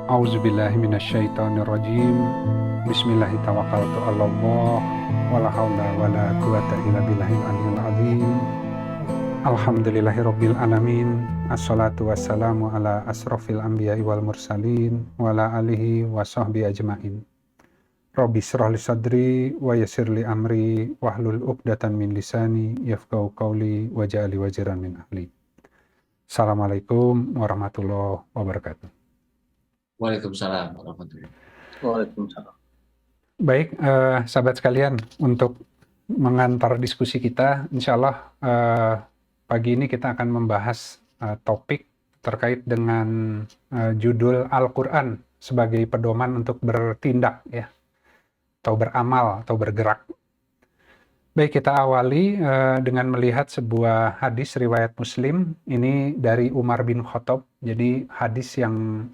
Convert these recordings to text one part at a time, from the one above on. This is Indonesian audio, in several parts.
Auzubillahiminasyaitonirrajim. Bismillahirrahmanirrahim. Wala haula wala quwata illa billahil aliyil azim. Alhamdulillahirabbil alamin. Assalatu wassalamu ala asrofil anbiya'i wal mursalin wa ala alihi wa sahbihi ajmain. Rabbi shrah li sadri wa yassir li amri wahlul 'uqdatam min lisani yafqahu qawli waj'al li waziran min ahli. Assalamualaikum warahmatullahi wabarakatuh. Waalaikumsalam warahmatullahi wabarakatuh. Waalaikumsalam. Baik, sahabat sekalian, untuk mengantar diskusi kita, insya Allah pagi ini kita akan membahas topik terkait dengan judul Al-Quran sebagai pedoman untuk bertindak, ya, atau beramal, atau bergerak. Baik, kita awali dengan melihat sebuah hadis riwayat Muslim, ini dari Umar bin Khattab, jadi hadis yang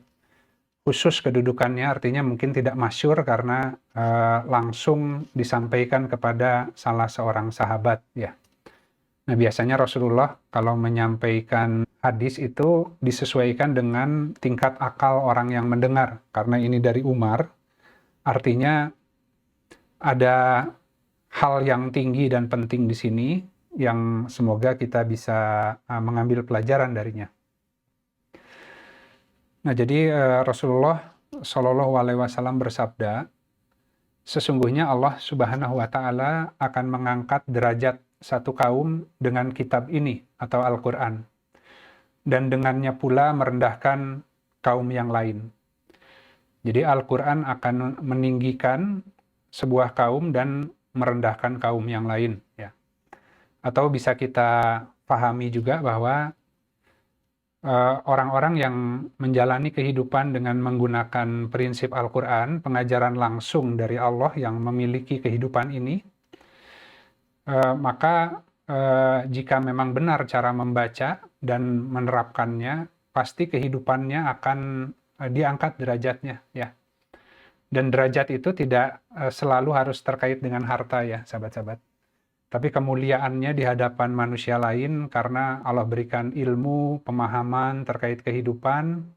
khusus kedudukannya, artinya mungkin tidak masyhur karena langsung disampaikan kepada salah seorang sahabat, ya. Nah, biasanya Rasulullah kalau menyampaikan hadis itu disesuaikan dengan tingkat akal orang yang mendengar. Karena ini dari Umar, artinya ada hal yang tinggi dan penting di sini yang semoga kita bisa mengambil pelajaran darinya. Nah, jadi Rasulullah Shallallahu Alaihi Wasallam bersabda, sesungguhnya Allah Subhanahu Wa Taala akan mengangkat derajat satu kaum dengan kitab ini atau Al-Quran, dan dengannya pula merendahkan kaum yang lain. Jadi Al-Quran akan meninggikan sebuah kaum dan merendahkan kaum yang lain, ya. Atau bisa kita pahami juga bahwa orang-orang yang menjalani kehidupan dengan menggunakan prinsip Al-Quran, pengajaran langsung dari Allah yang memiliki kehidupan ini, maka jika memang benar cara membaca dan menerapkannya, pasti kehidupannya akan diangkat derajatnya, ya. Dan derajat itu tidak selalu harus terkait dengan harta, ya, sahabat-sahabat. Tapi kemuliaannya di hadapan manusia lain karena Allah berikan ilmu, pemahaman terkait kehidupan.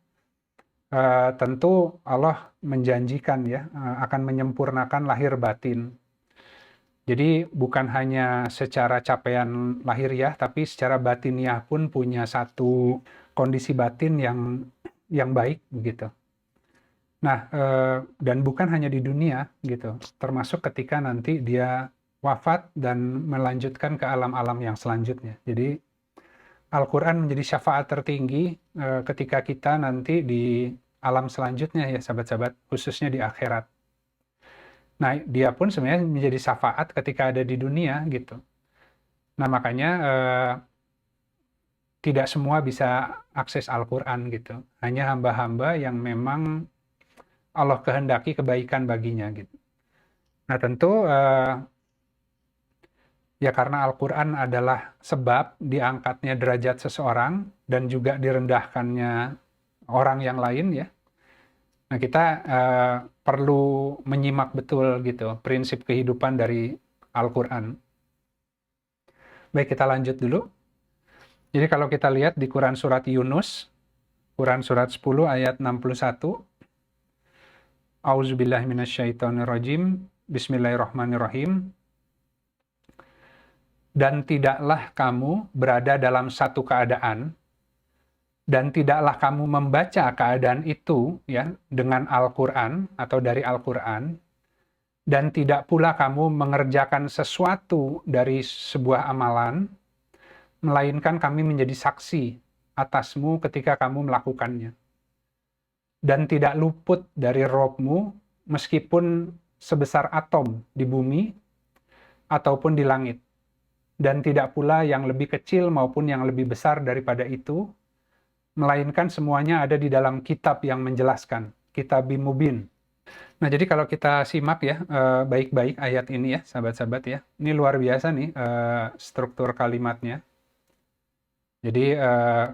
Tentu Allah menjanjikan, ya, akan menyempurnakan lahir batin. Jadi bukan hanya secara capaian lahiriah, tapi secara batiniah pun punya satu kondisi batin yang baik, begitu. Nah, dan bukan hanya di dunia, gitu. Termasuk ketika nanti dia wafat dan melanjutkan ke alam-alam yang selanjutnya. Jadi Al-Quran menjadi syafaat tertinggi ketika kita nanti di alam selanjutnya, ya, sahabat-sahabat, khususnya di akhirat. Nah, dia pun sebenarnya menjadi syafaat ketika ada di dunia, gitu. Nah, makanya tidak semua bisa akses Al-Quran, gitu. Hanya hamba-hamba yang memang Allah kehendaki kebaikan baginya, gitu. Nah, tentu ya, karena Al-Quran adalah sebab diangkatnya derajat seseorang dan juga direndahkannya orang yang lain, ya. Nah, kita perlu menyimak betul, gitu, prinsip kehidupan dari Al-Quran. Baik, kita lanjut dulu. Jadi kalau kita lihat di Quran surat Yunus, Quran surat 10 ayat 61, Auzubillahiminasyaitonirrajim, Bismillahirrahmanirrahim. Dan tidaklah kamu berada dalam satu keadaan, dan tidaklah kamu membaca keadaan itu, ya, dengan Al-Quran atau dari Al-Quran, dan tidak pula kamu mengerjakan sesuatu dari sebuah amalan, melainkan kami menjadi saksi atasmu ketika kamu melakukannya. Dan tidak luput dari Robmu, meskipun sebesar atom di bumi ataupun di langit. Dan tidak pula yang lebih kecil maupun yang lebih besar daripada itu, melainkan semuanya ada di dalam kitab yang menjelaskan, Kitabim Mubin. Nah, jadi kalau kita simak, ya, baik-baik ayat ini, ya, sahabat-sahabat, ya, ini luar biasa nih struktur kalimatnya. Jadi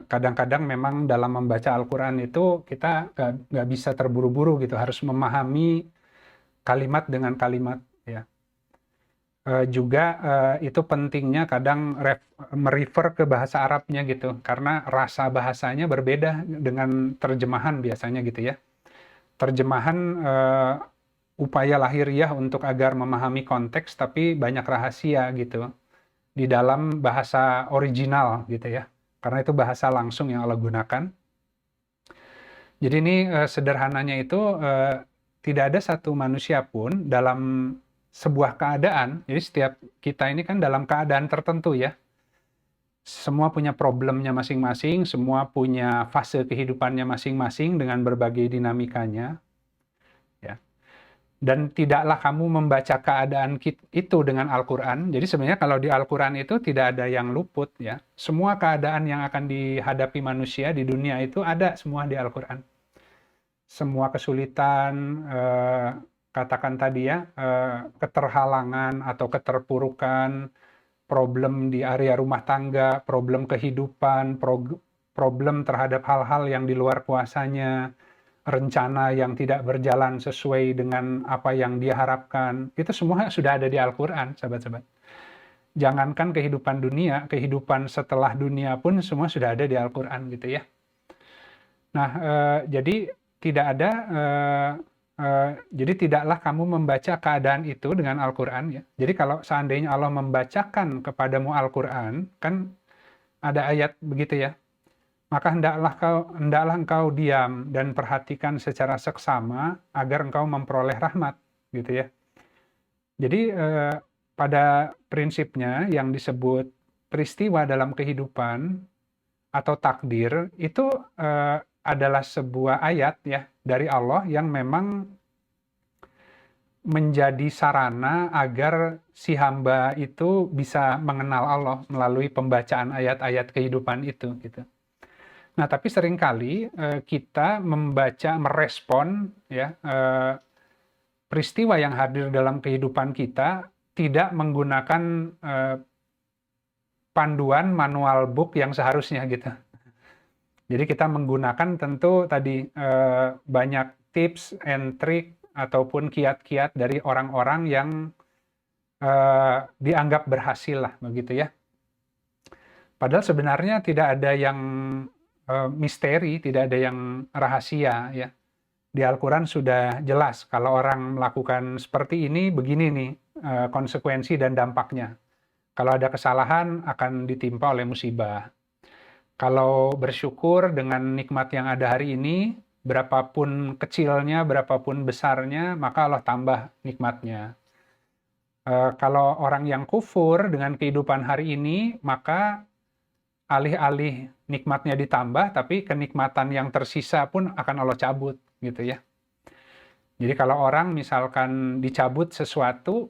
kadang-kadang memang dalam membaca Al-Quran itu kita nggak bisa terburu-buru, gitu, harus memahami kalimat dengan kalimat, ya. Juga itu pentingnya kadang merefer ke bahasa Arabnya, gitu, karena rasa bahasanya berbeda dengan terjemahan biasanya, gitu, ya. terjemahan upaya lahiriah untuk agar memahami konteks, tapi banyak rahasia gitu di dalam bahasa original gitu ya. Karena itu bahasa langsung yang Allah gunakan. Jadi ini sederhananya itu tidak ada satu manusia pun dalam sebuah keadaan. Jadi setiap kita ini kan dalam keadaan tertentu ya. Semua punya problemnya masing-masing, semua punya fase kehidupannya masing-masing dengan berbagai dinamikanya. Ya. Dan tidaklah kamu membaca keadaan itu dengan Al-Quran. Jadi sebenarnya kalau di Al-Quran itu tidak ada yang luput ya. Semua keadaan yang akan dihadapi manusia di dunia itu ada semua di Al-Quran. Semua kesulitan, katakan tadi ya, keterhalangan atau keterpurukan, problem di area rumah tangga, problem kehidupan, problem terhadap hal-hal yang di luar kuasanya, rencana yang tidak berjalan sesuai dengan apa yang dia harapkan, itu semua sudah ada di Al-Quran, sahabat-sahabat. Jangankan kehidupan dunia, kehidupan setelah dunia pun semua sudah ada di Al-Quran gitu ya. Nah, jadi tidak ada, jadi tidaklah kamu membaca keadaan itu dengan Al-Quran ya. Jadi kalau seandainya Allah membacakan kepadamu Al-Quran, kan ada ayat begitu ya. Maka hendaklah engkau diam dan perhatikan secara seksama agar engkau memperoleh rahmat, gitu ya. Jadi pada prinsipnya yang disebut peristiwa dalam kehidupan atau takdir itu adalah sebuah ayat ya dari Allah yang memang menjadi sarana agar si hamba itu bisa mengenal Allah melalui pembacaan ayat-ayat kehidupan itu gitu. Nah, tapi seringkali kita merespon ya peristiwa yang hadir dalam kehidupan kita tidak menggunakan panduan manual book yang seharusnya gitu. Jadi kita menggunakan tentu tadi banyak tips and trick ataupun kiat-kiat dari orang-orang yang dianggap berhasil lah begitu ya. Padahal sebenarnya tidak ada yang misteri, tidak ada yang rahasia ya. Di Al-Quran sudah jelas kalau orang melakukan seperti ini, begini nih konsekuensi dan dampaknya. Kalau ada kesalahan akan ditimpa oleh musibah. Kalau bersyukur dengan nikmat yang ada hari ini, berapapun kecilnya, berapapun besarnya, maka Allah tambah nikmatnya. Kalau orang yang kufur dengan kehidupan hari ini, maka alih-alih nikmatnya ditambah, tapi kenikmatan yang tersisa pun akan Allah cabut, gitu ya. Jadi kalau orang misalkan dicabut sesuatu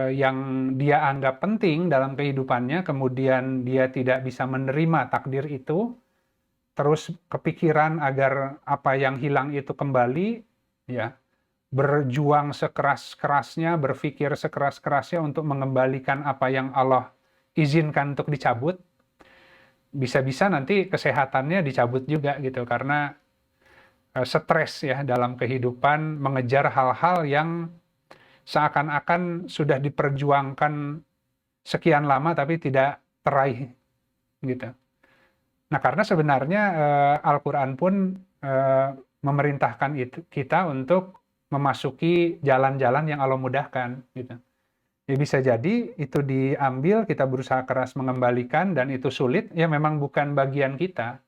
yang dia anggap penting dalam kehidupannya, kemudian dia tidak bisa menerima takdir itu, terus kepikiran agar apa yang hilang itu kembali, ya, berjuang sekeras-kerasnya, berpikir sekeras-kerasnya untuk mengembalikan apa yang Allah izinkan untuk dicabut, bisa-bisa nanti kesehatannya dicabut juga gitu, karena stres ya dalam kehidupan mengejar hal-hal yang seakan-akan sudah diperjuangkan sekian lama tapi tidak teraih gitu. Nah, karena sebenarnya Al-Quran pun memerintahkan kita untuk memasuki jalan-jalan yang Allah mudahkan gitu. Ya, bisa jadi itu diambil, kita berusaha keras mengembalikan dan itu sulit, ya memang bukan bagian kita.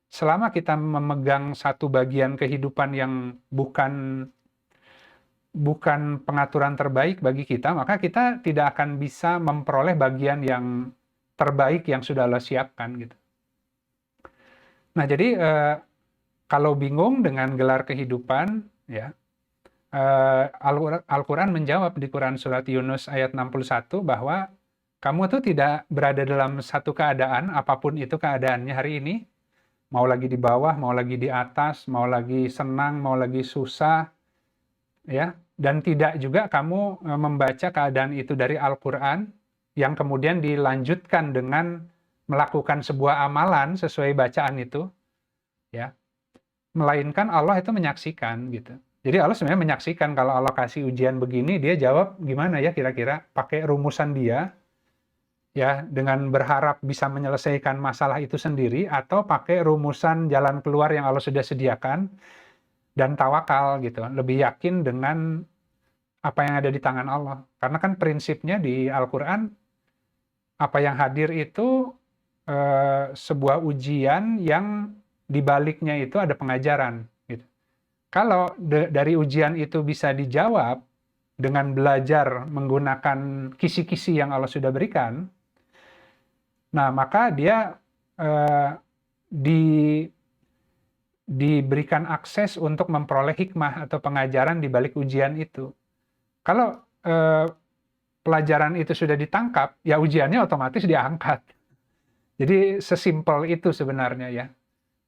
Selama kita memegang satu bagian kehidupan yang bukan pengaturan terbaik bagi kita, maka kita tidak akan bisa memperoleh bagian yang terbaik yang sudah Allah siapkan gitu. Nah, jadi kalau bingung dengan gelar kehidupan, ya Al-Quran menjawab di Quran Surat Yunus ayat 61 bahwa kamu tuh tidak berada dalam satu keadaan, apapun itu keadaannya hari ini, mau lagi di bawah, mau lagi di atas, mau lagi senang, mau lagi susah, ya, dan tidak juga kamu membaca keadaan itu dari Al-Quran yang kemudian dilanjutkan dengan melakukan sebuah amalan sesuai bacaan itu, ya, melainkan Allah itu menyaksikan gitu. Jadi Allah sebenarnya menyaksikan kalau Allah kasih ujian begini, dia jawab gimana ya kira-kira, pakai rumusan dia, ya, dengan berharap bisa menyelesaikan masalah itu sendiri, atau pakai rumusan jalan keluar yang Allah sudah sediakan, dan tawakal gitu, lebih yakin dengan apa yang ada di tangan Allah. Karena kan prinsipnya di Al-Quran, apa yang hadir itu sebuah ujian yang dibaliknya itu ada pengajaran. Gitu. Kalau dari ujian itu bisa dijawab dengan belajar menggunakan kisi-kisi yang Allah sudah berikan, nah maka dia eh, di, diberikan akses untuk memperoleh hikmah atau pengajaran di balik ujian itu. Kalau pelajaran itu sudah ditangkap, ya ujiannya otomatis diangkat. Jadi sesimpel itu sebenarnya ya.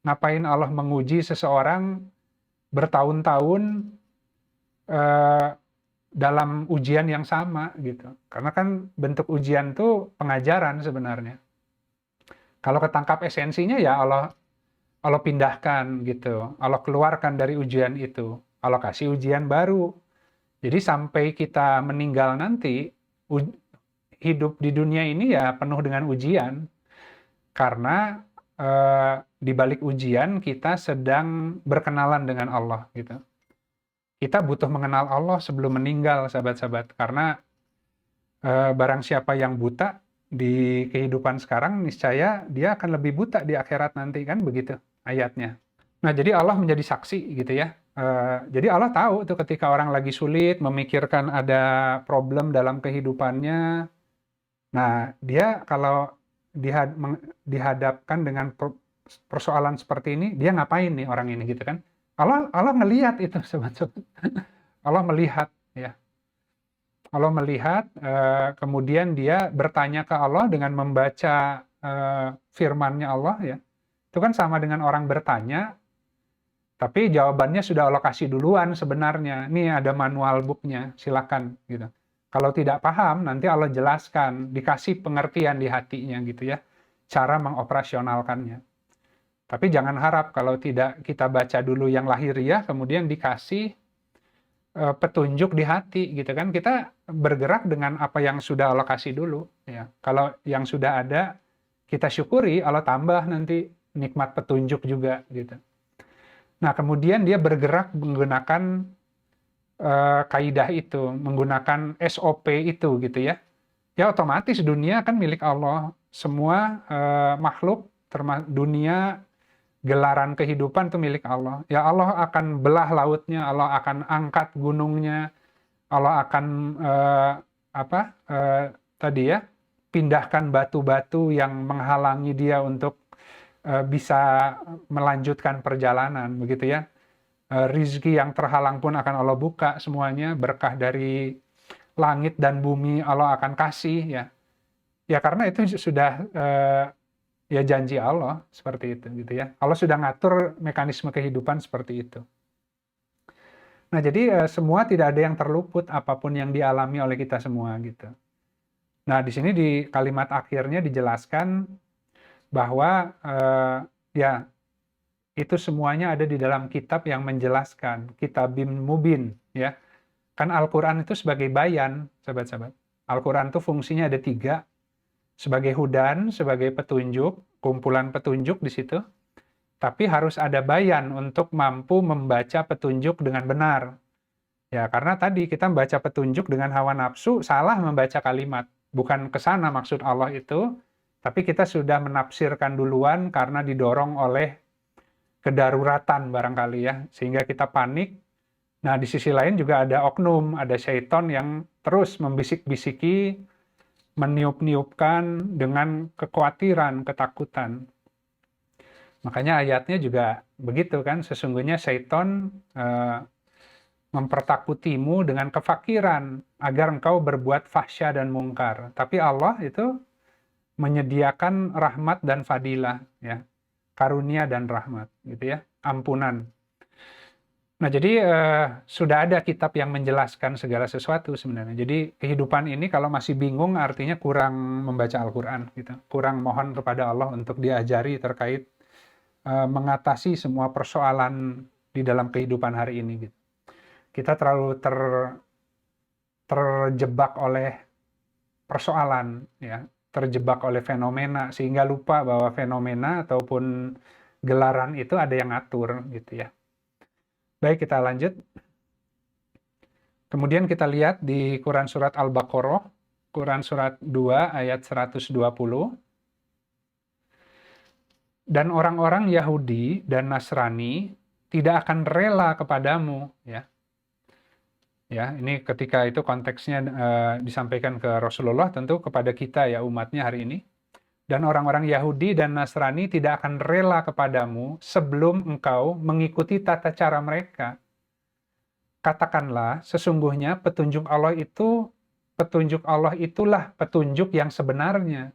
Ngapain Allah menguji seseorang bertahun-tahun eh, dalam ujian yang sama gitu. Karena kan bentuk ujian itu pengajaran sebenarnya. Kalau ketangkap esensinya ya Allah pindahkan gitu. Allah keluarkan dari ujian itu. Allah kasih ujian baru. Jadi sampai kita meninggal nanti, hidup di dunia ini ya penuh dengan ujian. Karena di balik ujian kita sedang berkenalan dengan Allah gitu. Kita butuh mengenal Allah sebelum meninggal, sahabat-sahabat. Karena barang siapa yang buta di kehidupan sekarang, niscaya dia akan lebih buta di akhirat nanti, kan begitu ayatnya. Nah, jadi Allah menjadi saksi gitu ya. Jadi Allah tahu tuh ketika orang lagi sulit, memikirkan ada problem dalam kehidupannya. Nah, dia kalau dihadapkan dengan persoalan seperti ini, dia ngapain nih orang ini gitu kan? Allah ngelihat itu, sobat-sobat. Allah melihat ya. Allah melihat, kemudian dia bertanya ke Allah dengan membaca firman-Nya Allah ya. Itu kan sama dengan orang bertanya, tapi jawabannya sudah Allah kasih duluan sebenarnya. Ini ada manual book-nya, silakan gitu. Kalau tidak paham, nanti Allah jelaskan, dikasih pengertian di hatinya gitu ya, cara mengoperasionalkannya. Tapi jangan harap kalau tidak kita baca dulu yang lahiriah, kemudian dikasih petunjuk di hati gitu kan. Kita bergerak dengan apa yang sudah Allah kasih dulu. Ya. Kalau yang sudah ada, kita syukuri, Allah tambah nanti nikmat petunjuk juga gitu. Nah kemudian dia bergerak menggunakan kaidah itu, menggunakan SOP itu gitu ya. Ya otomatis dunia kan milik Allah. Semua makhluk, dunia, gelaran kehidupan itu milik Allah. Ya Allah akan belah lautnya, Allah akan angkat gunungnya, Allah akan tadi ya, pindahkan batu-batu yang menghalangi dia untuk bisa melanjutkan perjalanan, begitu ya. Rizki yang terhalang pun akan Allah buka semuanya, berkah dari langit dan bumi Allah akan kasih ya. Ya karena itu sudah ya janji Allah seperti itu gitu ya. Allah sudah ngatur mekanisme kehidupan seperti itu. Nah, jadi semua tidak ada yang terluput apapun yang dialami oleh kita semua gitu. Nah, di sini di kalimat akhirnya dijelaskan bahwa ya itu semuanya ada di dalam kitab yang menjelaskan, Kitabim Mubin ya. Kan Al-Qur'an itu sebagai bayan, sahabat-sahabat. Al-Qur'an itu fungsinya ada 3, sebagai hudan, sebagai petunjuk, kumpulan petunjuk di situ. Tapi harus ada bayan untuk mampu membaca petunjuk dengan benar. Ya, karena tadi kita membaca petunjuk dengan hawa nafsu, salah membaca kalimat. Bukan ke sana maksud Allah itu, tapi kita sudah menafsirkan duluan karena didorong oleh kedaruratan barangkali ya, sehingga kita panik. Nah, di sisi lain juga ada oknum, ada syaiton yang terus membisik-bisiki, meniup-niupkan dengan kekhawatiran, ketakutan. Makanya ayatnya juga begitu kan, sesungguhnya syaiton mempertakutimu dengan kefakiran agar engkau berbuat fahsya dan mungkar. Tapi Allah itu menyediakan rahmat dan fadilah ya. Karunia dan rahmat gitu ya, ampunan. Nah, jadi sudah ada kitab yang menjelaskan segala sesuatu sebenarnya. Jadi kehidupan ini kalau masih bingung artinya kurang membaca Al-Qur'an gitu. Kurang mohon kepada Allah untuk diajari terkait mengatasi semua persoalan di dalam kehidupan hari ini gitu. Kita terlalu terjebak oleh persoalan ya, terjebak oleh fenomena sehingga lupa bahwa fenomena ataupun gelaran itu ada yang ngatur gitu ya. Baik, kita lanjut. Kemudian kita lihat di Quran Surat Al-Baqarah, Quran Surat 2 ayat 120. Dan orang-orang Yahudi dan Nasrani tidak akan rela kepadamu, ya. Ya, ini ketika itu konteksnya disampaikan ke Rasulullah, tentu kepada kita ya umatnya hari ini. Dan orang-orang Yahudi dan Nasrani tidak akan rela kepadamu sebelum engkau mengikuti tata cara mereka. Katakanlah, sesungguhnya petunjuk Allah itulah petunjuk yang sebenarnya.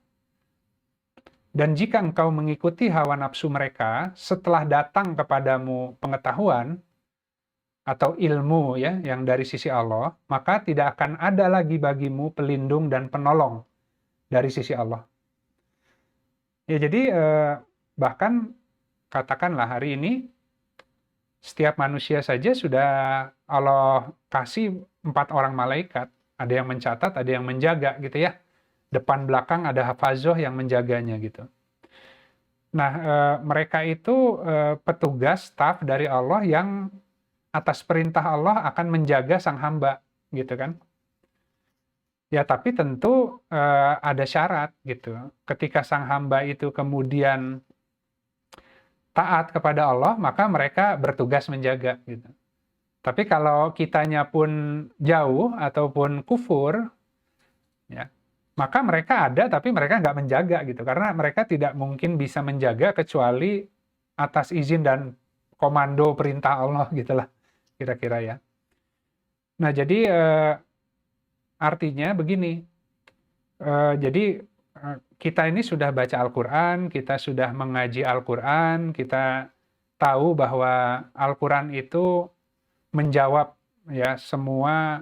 Dan jika engkau mengikuti hawa nafsu mereka, setelah datang kepadamu pengetahuan atau ilmu ya yang dari sisi Allah, maka tidak akan ada lagi bagimu pelindung dan penolong dari sisi Allah. Ya, jadi bahkan katakanlah hari ini setiap manusia saja sudah Allah kasih 4 orang malaikat, ada yang mencatat, ada yang menjaga gitu ya. Depan belakang ada hafazoh yang menjaganya gitu. Nah, mereka itu petugas staf dari Allah yang atas perintah Allah akan menjaga sang hamba gitu kan. Ya, tapi tentu ada syarat gitu. Ketika sang hamba itu kemudian taat kepada Allah, maka mereka bertugas menjaga gitu. Tapi kalau kitanya pun jauh ataupun kufur, ya, maka mereka ada tapi mereka nggak menjaga gitu. Karena mereka tidak mungkin bisa menjaga kecuali atas izin dan komando perintah Allah gitulah kira-kira ya. Nah, jadi artinya begini, jadi kita ini sudah baca Al-Quran, kita sudah mengaji Al-Quran, kita tahu bahwa Al-Quran itu menjawab ya semua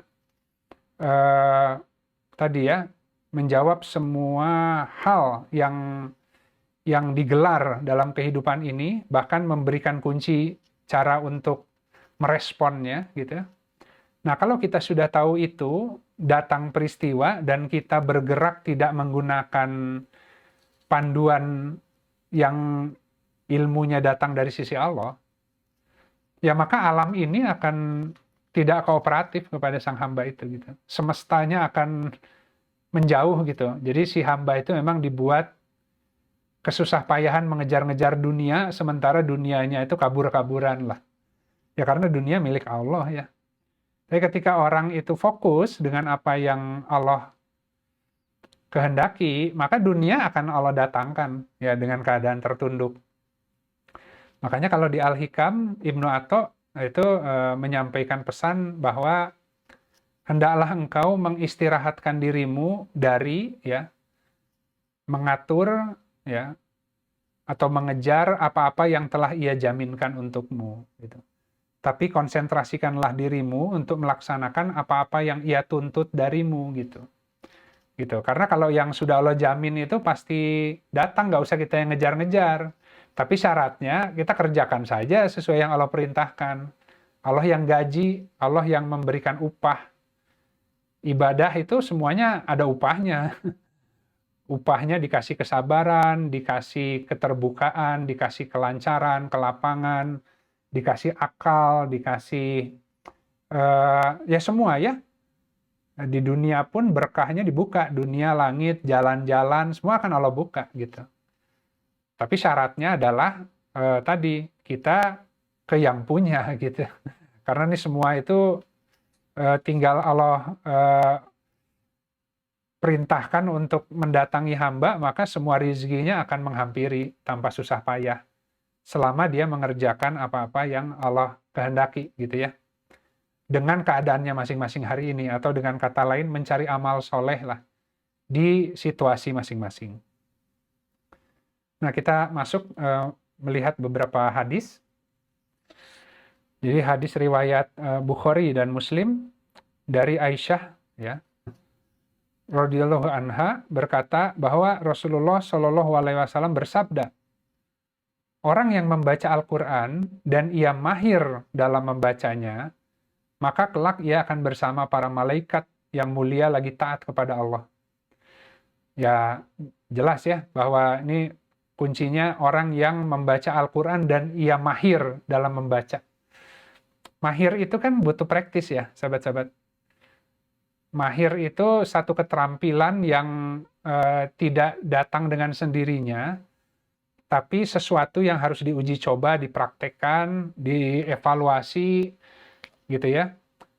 tadi ya, menjawab semua hal yang digelar dalam kehidupan ini, bahkan memberikan kunci cara untuk meresponnya gitu. Nah, kalau kita sudah tahu itu, datang peristiwa dan kita bergerak tidak menggunakan panduan yang ilmunya datang dari sisi Allah, ya maka alam ini akan tidak kooperatif kepada sang hamba itu gitu. Semestanya akan menjauh gitu. Jadi si hamba itu memang dibuat kesusah payahan mengejar-ngejar dunia, sementara dunianya itu kabur-kaburan lah. Ya karena dunia milik Allah ya. Tapi ketika orang itu fokus dengan apa yang Allah kehendaki, maka dunia akan Allah datangkan ya dengan keadaan tertunduk. Makanya kalau di Al-Hikam, Ibnu Atha itu menyampaikan pesan bahwa hendaklah engkau mengistirahatkan dirimu dari ya mengatur ya atau mengejar apa-apa yang telah Ia jaminkan untukmu gitu. Tapi konsentrasikanlah dirimu untuk melaksanakan apa-apa yang Ia tuntut darimu gitu. Gitu. Karena kalau yang sudah Allah jamin itu pasti datang, nggak usah kita yang ngejar-ngejar. Tapi syaratnya kita kerjakan saja sesuai yang Allah perintahkan. Allah yang gaji, Allah yang memberikan upah. Ibadah itu semuanya ada upahnya. Upahnya dikasih kesabaran, dikasih keterbukaan, dikasih kelancaran, kelapangan, dikasih akal, dikasih ya semua ya. Di dunia pun berkahnya dibuka, dunia, langit, jalan-jalan, semua akan Allah buka gitu. Tapi syaratnya adalah tadi kita ke yang punya gitu. Karena ini semua itu tinggal Allah perintahkan untuk mendatangi hamba, maka semua rezekinya akan menghampiri tanpa susah payah. Selama dia mengerjakan apa-apa yang Allah kehendaki gitu ya. Dengan keadaannya masing-masing hari ini, atau dengan kata lain mencari amal soleh lah di situasi masing-masing. Nah, kita masuk melihat beberapa hadis. Jadi hadis riwayat Bukhari dan Muslim dari Aisyah ya radhiyallahu anha berkata bahwa Rasulullah Shallallahu alaihi wasallam bersabda, orang yang membaca Al-Qur'an dan ia mahir dalam membacanya, maka kelak ia akan bersama para malaikat yang mulia lagi taat kepada Allah. Ya, jelas ya bahwa ini kuncinya orang yang membaca Al-Qur'an dan ia mahir dalam membaca. Mahir itu kan butuh praktis ya, sahabat-sahabat. Mahir itu satu keterampilan yang tidak datang dengan sendirinya, tapi sesuatu yang harus diuji coba, dipraktekkan, dievaluasi, gitu ya.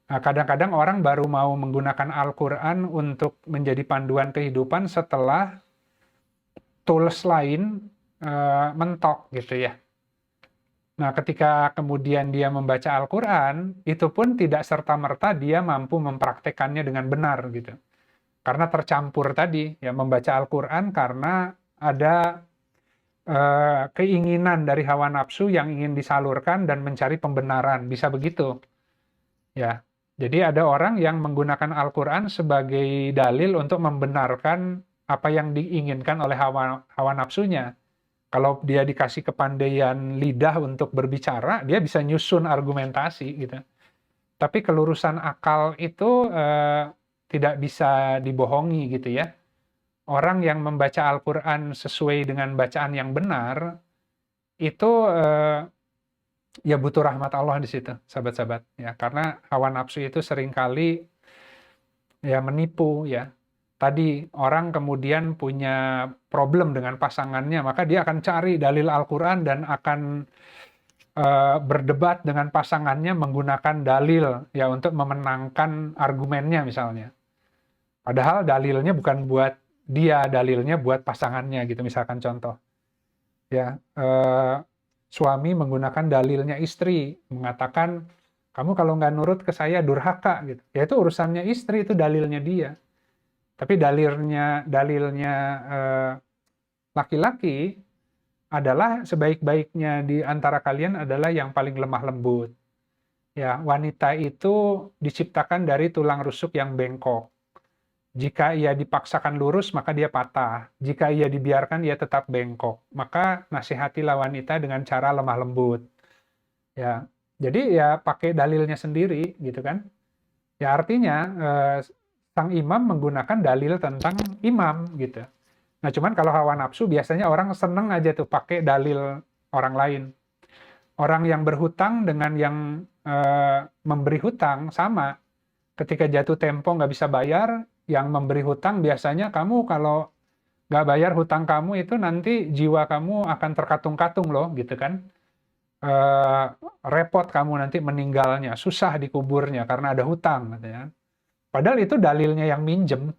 Nah, kadang-kadang orang baru mau menggunakan Al-Quran untuk menjadi panduan kehidupan setelah tools lain mentok, gitu ya. Nah, ketika kemudian dia membaca Al-Quran, itu pun tidak serta-merta dia mampu mempraktekannya dengan benar, gitu. Karena tercampur tadi, ya, membaca Al-Quran karena ada keinginan dari hawa nafsu yang ingin disalurkan dan mencari pembenaran, bisa begitu. Ya, jadi ada orang yang menggunakan Al-Quran sebagai dalil untuk membenarkan apa yang diinginkan oleh hawa nafsunya. Kalau dia dikasih kepandaian lidah untuk berbicara, dia bisa nyusun argumentasi gitu. Tapi kelurusan akal itu tidak bisa dibohongi gitu ya. Orang yang membaca Al-Quran sesuai dengan bacaan yang benar, itu ya butuh rahmat Allah di situ, sahabat-sahabat. Ya, karena hawa nafsu itu seringkali ya menipu ya. Tadi orang kemudian punya problem dengan pasangannya, maka dia akan cari dalil Al-Quran dan akan berdebat dengan pasangannya menggunakan dalil ya untuk memenangkan argumennya misalnya. Padahal dalilnya bukan buat dia, dalilnya buat pasangannya gitu, misalkan contoh. Ya, suami menggunakan dalilnya istri, mengatakan kamu kalau nggak nurut ke saya durhaka gitu. Ya itu urusannya istri, itu dalilnya dia. Tapi dalilnya laki-laki adalah sebaik-baiknya di antara kalian adalah yang paling lemah lembut. Ya, wanita itu diciptakan dari tulang rusuk yang bengkok. Jika ia dipaksakan lurus, maka dia patah. Jika ia dibiarkan, ia tetap bengkok. Maka nasihatilah wanita dengan cara lemah lembut. Ya, jadi ya pakai dalilnya sendiri, gitu kan? Ya artinya sang imam menggunakan dalil tentang imam gitu. Nah, cuman kalau hawa nafsu biasanya orang seneng aja tuh pakai dalil orang lain. Orang yang berhutang dengan yang memberi hutang sama. Ketika jatuh tempo nggak bisa bayar, yang memberi hutang biasanya kamu kalau nggak bayar hutang kamu itu nanti jiwa kamu akan terkatung-katung loh, gitu kan. Repot kamu nanti meninggalnya, susah dikuburnya karena ada hutang, katanya. Padahal itu dalilnya yang minjem.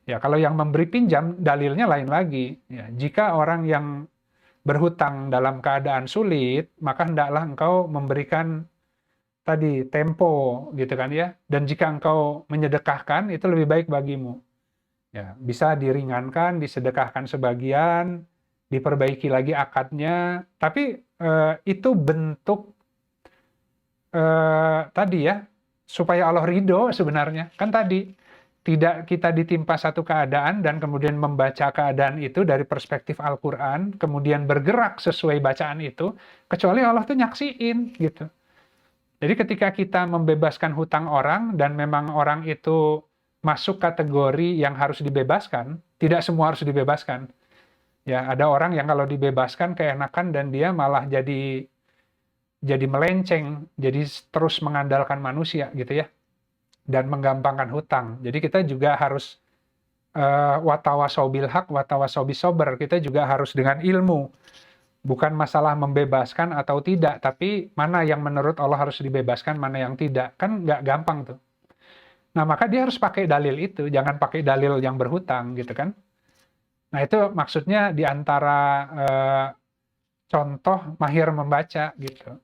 Ya, kalau yang memberi pinjam, dalilnya lain lagi. Ya, jika orang yang berhutang dalam keadaan sulit, maka hendaklah engkau memberikan tadi tempo, gitu kan ya. Dan jika engkau menyedekahkan, itu lebih baik bagimu. Ya, bisa diringankan, disedekahkan sebagian, diperbaiki lagi akadnya. Tapi itu bentuk tadi ya, supaya Allah ridho sebenarnya. Kan tadi, tidak kita ditimpa satu keadaan dan kemudian membaca keadaan itu dari perspektif Al-Quran, kemudian bergerak sesuai bacaan itu, kecuali Allah tuh nyaksiin gitu. Jadi ketika kita membebaskan hutang orang dan memang orang itu masuk kategori yang harus dibebaskan, tidak semua harus dibebaskan. Ya, ada orang yang kalau dibebaskan keenakan dan dia malah jadi melenceng, jadi terus mengandalkan manusia gitu ya, dan menggampangkan hutang. Jadi kita juga harus watawasau bil haq, watawasau bis sabr. Kita juga harus dengan ilmu. Bukan masalah membebaskan atau tidak, tapi mana yang menurut Allah harus dibebaskan, mana yang tidak. Kan nggak gampang tuh. Nah, maka dia harus pakai dalil itu, jangan pakai dalil yang berhutang gitu kan. Nah, itu maksudnya di antara contoh mahir membaca gitu.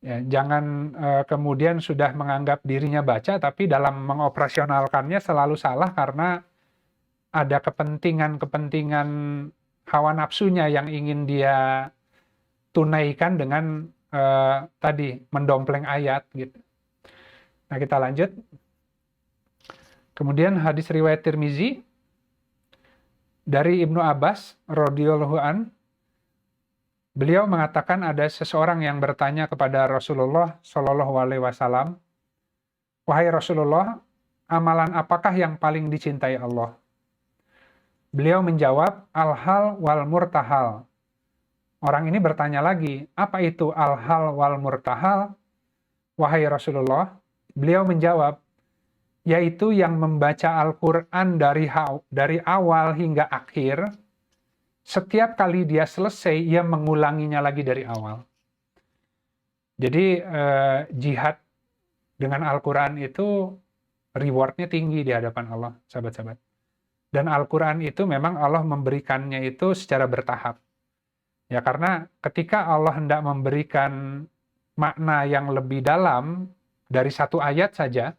Ya, jangan kemudian sudah menganggap dirinya baca, tapi dalam mengoperasionalkannya selalu salah karena ada kepentingan-kepentingan hawa nafsunya yang ingin dia tunaikan dengan tadi mendompleng ayat gitu. Nah, kita lanjut. Kemudian hadis riwayat Tirmizi dari Ibnu Abbas radhiyallahu an, beliau mengatakan ada seseorang yang bertanya kepada Rasulullah Shallallahu Alaihi Wasallam, wahai Rasulullah, amalan apakah yang paling dicintai Allah? Beliau menjawab, al-hal wal murtahal. Orang ini bertanya lagi, apa itu al-hal wal murtahal? wahai Rasulullah, beliau menjawab, yaitu yang membaca Al-Quran dari awal hingga akhir, setiap kali dia selesai, ia mengulanginya lagi dari awal. Jadi jihad dengan Al-Quran itu rewardnya tinggi di hadapan Allah, sahabat-sahabat. Dan Al-Quran itu memang Allah memberikannya itu secara bertahap. Ya, karena ketika Allah hendak memberikan makna yang lebih dalam dari satu ayat saja,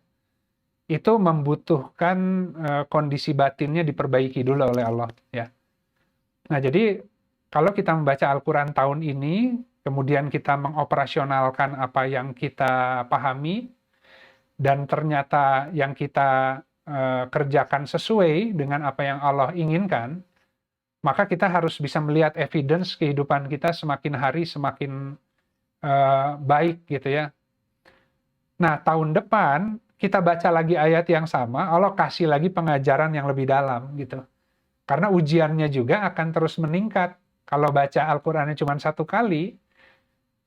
itu membutuhkan kondisi batinnya diperbaiki dulu oleh Allah. Ya. Nah, jadi kalau kita membaca Al-Quran tahun ini, kemudian kita mengoperasionalkan apa yang kita pahami, dan ternyata yang kita kerjakan sesuai dengan apa yang Allah inginkan, maka kita harus bisa melihat evidence kehidupan kita semakin hari semakin baik gitu ya. Nah, tahun depan kita baca lagi ayat yang sama, Allah kasih lagi pengajaran yang lebih dalam gitu. Karena ujiannya juga akan terus meningkat. Kalau baca Al-Qur'annya cuma satu kali,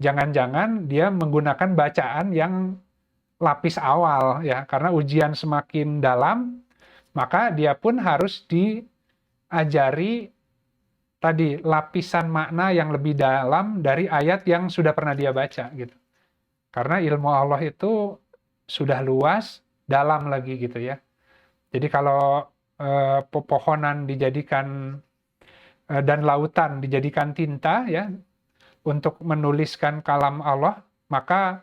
jangan-jangan dia menggunakan bacaan yang lapis awal ya, karena ujian semakin dalam, maka dia pun harus diajari tadi lapisan makna yang lebih dalam dari ayat yang sudah pernah dia baca gitu. Karena ilmu Allah itu sudah luas, dalam lagi gitu ya. Jadi kalau pepohonan dijadikan dan lautan dijadikan tinta ya untuk menuliskan kalam Allah, maka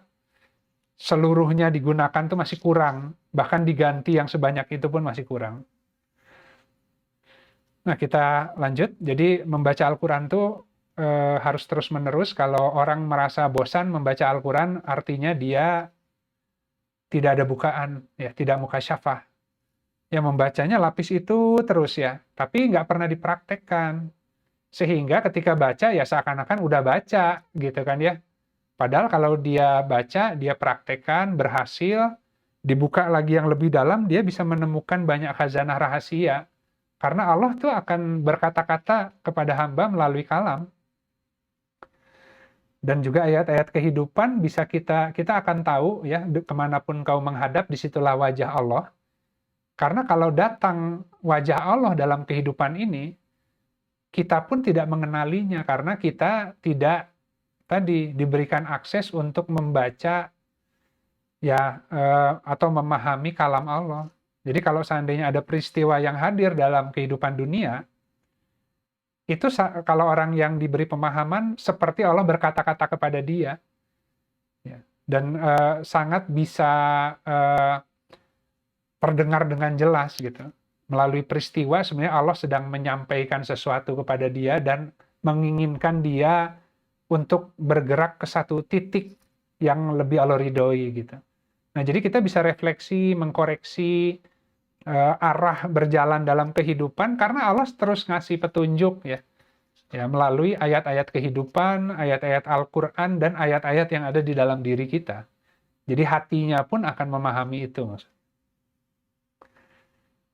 seluruhnya digunakan tuh masih kurang, bahkan diganti yang sebanyak itu pun masih kurang. Nah, kita lanjut. Jadi membaca Al-Quran tuh harus terus-menerus. Kalau orang merasa bosan membaca Al-Quran, artinya dia tidak ada bukaan, ya, tidak mukasyafah. Ya, membacanya lapis itu terus ya, tapi nggak pernah dipraktekkan. Sehingga ketika baca, ya seakan-akan udah baca, gitu kan ya. Padahal kalau dia baca, dia praktekkan, berhasil, dibuka lagi yang lebih dalam, dia bisa menemukan banyak khazanah rahasia. Karena Allah tuh akan berkata-kata kepada hamba melalui kalam. Dan juga ayat-ayat kehidupan bisa kita akan tahu ya, kemanapun kau menghadap, disitulah wajah Allah. Karena kalau datang wajah Allah dalam kehidupan ini, kita pun tidak mengenalinya karena kita tidak tadi diberikan akses untuk membaca ya atau memahami kalam Allah. Jadi kalau seandainya ada peristiwa yang hadir dalam kehidupan dunia, itu kalau orang yang diberi pemahaman seperti Allah berkata-kata kepada dia, ya, dan sangat bisa terdengar dengan jelas gitu. Melalui peristiwa sebenarnya Allah sedang menyampaikan sesuatu kepada dia dan menginginkan dia untuk bergerak ke satu titik yang lebih Allah ridhoi gitu. Nah, jadi kita bisa refleksi, mengkoreksi arah berjalan dalam kehidupan karena Allah terus ngasih petunjuk ya. Ya, melalui ayat-ayat kehidupan, ayat-ayat Al-Qur'an dan ayat-ayat yang ada di dalam diri kita. Jadi hatinya pun akan memahami itu, Mas.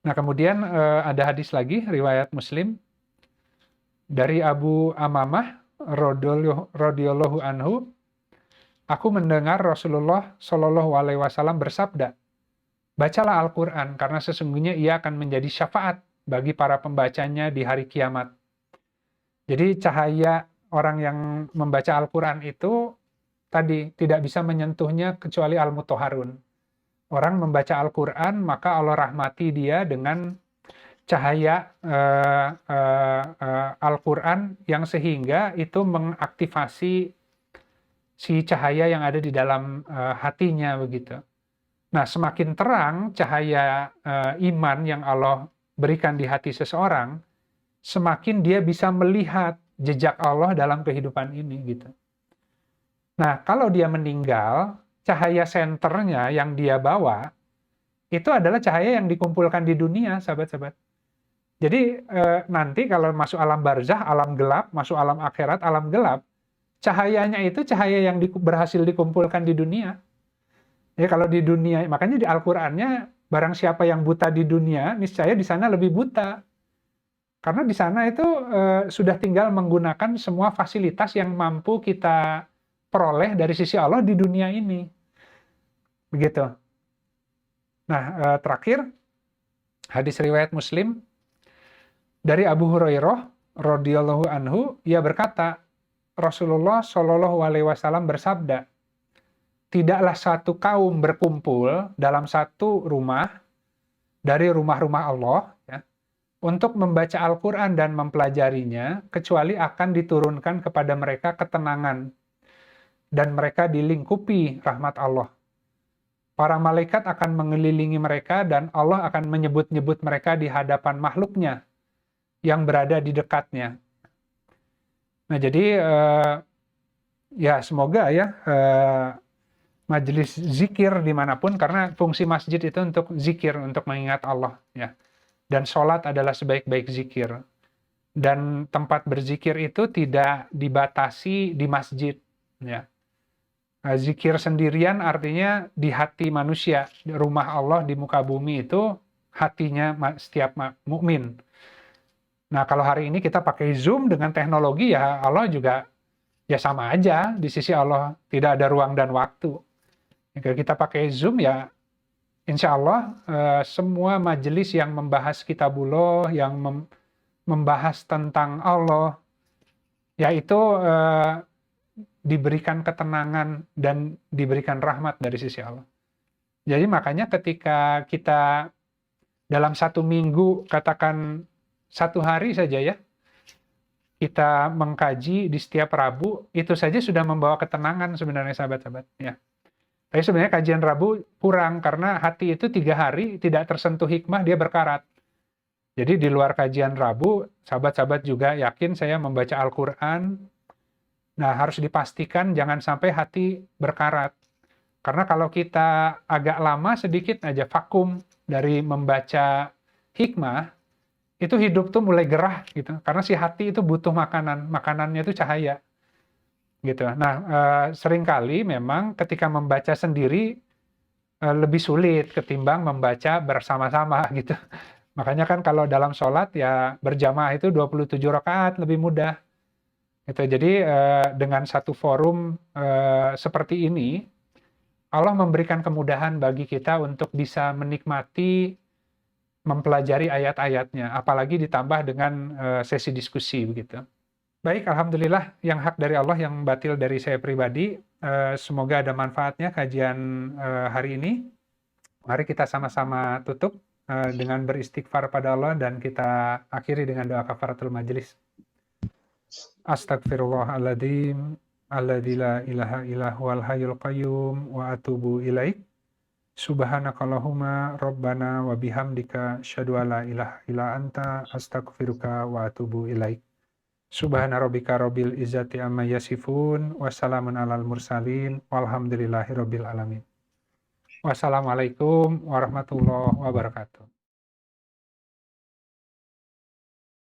Nah, kemudian ada hadis lagi, riwayat Muslim, dari Abu Amamah radhiyallahu anhu, aku mendengar Rasulullah Shallallahu alaihi wasallam bersabda, bacalah Al-Quran karena sesungguhnya ia akan menjadi syafaat bagi para pembacanya di hari kiamat. Jadi cahaya orang yang membaca Al-Quran itu tadi tidak bisa menyentuhnya kecuali Al-Mutahharun. Orang membaca Al-Quran, maka Allah rahmati dia dengan cahaya Al-Quran yang sehingga itu mengaktifasi si cahaya yang ada di dalam hatinya begitu. Nah, semakin terang cahaya iman yang Allah berikan di hati seseorang, semakin dia bisa melihat jejak Allah dalam kehidupan ini gitu. Nah, kalau dia meninggal, cahaya senternya yang dia bawa, itu adalah cahaya yang dikumpulkan di dunia, sahabat-sahabat. Jadi nanti kalau masuk alam barzah, alam gelap, masuk alam akhirat, alam gelap, cahayanya itu cahaya yang berhasil dikumpulkan di dunia. Ya, kalau di dunia, makanya di Al-Qur'annya, barang siapa yang buta di dunia, niscaya di sana lebih buta. Karena di sana itu sudah tinggal menggunakan semua fasilitas yang mampu kita peroleh dari sisi Allah di dunia ini. Begitu. Nah, terakhir hadis riwayat Muslim dari Abu Hurairah radhiyallahu anhu, ia berkata, Rasulullah Shallallahu alaihi wasallam bersabda, tidaklah satu kaum berkumpul dalam satu rumah dari rumah-rumah Allah ya, untuk membaca Al-Quran dan mempelajarinya, kecuali akan diturunkan kepada mereka ketenangan dan mereka dilingkupi rahmat Allah. Para malaikat akan mengelilingi mereka dan Allah akan menyebut-nyebut mereka di hadapan makhluknya yang berada di dekatnya. Nah, jadi ya semoga ya majelis zikir dimanapun, karena fungsi masjid itu untuk zikir, untuk mengingat Allah ya. Dan sholat adalah sebaik-baik zikir. Dan tempat berzikir itu tidak dibatasi di masjid ya. Zikir sendirian artinya di hati manusia, di rumah Allah di muka bumi itu hatinya setiap mukmin. Nah, kalau hari ini kita pakai Zoom dengan teknologi, ya Allah juga ya sama aja, di sisi Allah tidak ada ruang dan waktu. Kalau kita pakai Zoom ya insya Allah semua majelis yang membahas kitabullah, yang membahas tentang Allah, yaitu diberikan ketenangan dan diberikan rahmat dari sisi Allah. Jadi makanya ketika kita dalam satu minggu, katakan satu hari saja ya, kita mengkaji di setiap Rabu, itu saja sudah membawa ketenangan sebenarnya sahabat-sahabat ya. Tapi sebenarnya kajian Rabu kurang, karena hati itu 3 hari tidak tersentuh hikmah, dia berkarat. Jadi di luar kajian Rabu, sahabat-sahabat juga yakin saya membaca Al-Quran. Nah, harus dipastikan jangan sampai hati berkarat. Karena kalau kita agak lama sedikit aja vakum dari membaca hikmah, itu hidup tuh mulai gerah gitu. Karena si hati itu butuh makanan, makanannya itu cahaya. Gitu. Nah, seringkali memang ketika membaca sendiri lebih sulit ketimbang membaca bersama-sama gitu. Makanya kan kalau dalam sholat ya berjamaah itu 27 rakaat lebih mudah. Gitu. Jadi dengan satu forum seperti ini, Allah memberikan kemudahan bagi kita untuk bisa menikmati, mempelajari ayat-ayatnya, apalagi ditambah dengan sesi diskusi begitu. Baik, alhamdulillah, yang hak dari Allah, yang batil dari saya pribadi. Semoga ada manfaatnya kajian hari ini. Mari kita sama-sama tutup dengan beristighfar pada Allah, dan kita akhiri dengan doa kafaratul majelis. Astagfirullahaladzim, alladzi la ilaha illa huwal hayyul qayyum, wa atubu ilaik. Subhanakallahumma rabbana wa bihamdika asyhadu an la ilaha illa anta astaghfiruka wa atubu ilaik. Subhana rabbika rabbil izzati amma yasifun, wassalamun alal mursalin, walhamdulillahi rabbil alamin. Wassalamualaikum warahmatullahi wabarakatuh.